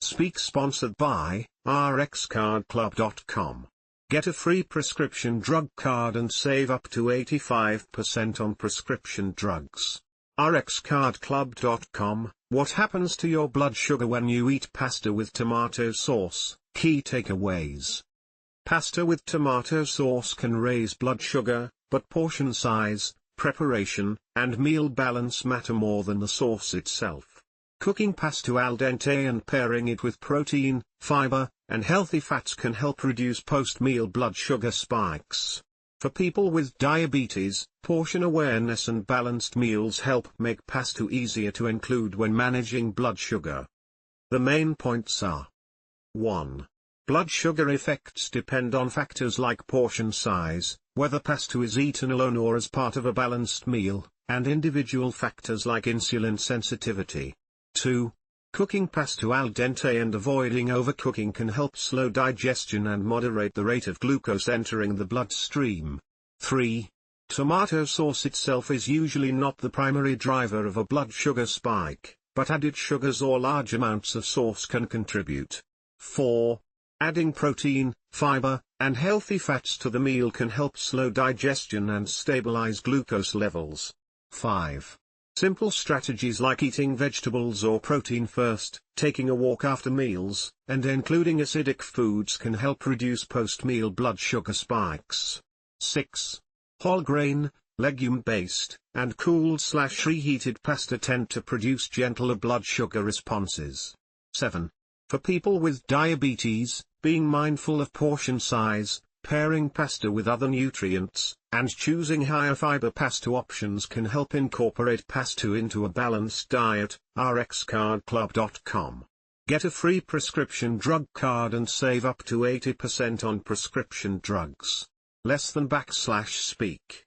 Speak sponsored by rxcardclub.com. Get a free prescription drug card and save up to 85% on prescription drugs. rxcardclub.com. What happens to your blood sugar when you eat pasta with tomato sauce? Key takeaways. Pasta with tomato sauce can raise blood sugar, but portion size, preparation, and meal balance matter more than the sauce itself. Cooking pasta al dente and pairing it with protein, fiber, and healthy fats can help reduce post-meal blood sugar spikes. For people with diabetes, portion awareness and balanced meals help make pasta easier to include when managing blood sugar. The main points are: 1. Blood sugar effects depend on factors like portion size, whether pasta is eaten alone or as part of a balanced meal, and individual factors like insulin sensitivity. 2. Cooking pasta al dente and avoiding overcooking can help slow digestion and moderate the rate of glucose entering the bloodstream. 3. Tomato sauce itself is usually not the primary driver of a blood sugar spike, but added sugars or large amounts of sauce can contribute. 4. Adding protein, fiber, and healthy fats to the meal can help slow digestion and stabilize glucose levels. 5. Simple strategies like eating vegetables or protein first, taking a walk after meals, and including acidic foods can help reduce post-meal blood sugar spikes. 6. Whole grain, legume-based, and cooled/reheated pasta tend to produce gentler blood sugar responses. 7. For people with diabetes, being mindful of portion size, pairing pasta with other nutrients, and choosing higher fiber pasta options can help incorporate pasta into a balanced diet. rxcardclub.com. Get a free prescription drug card and save up to 80% on prescription drugs. Less than /speak.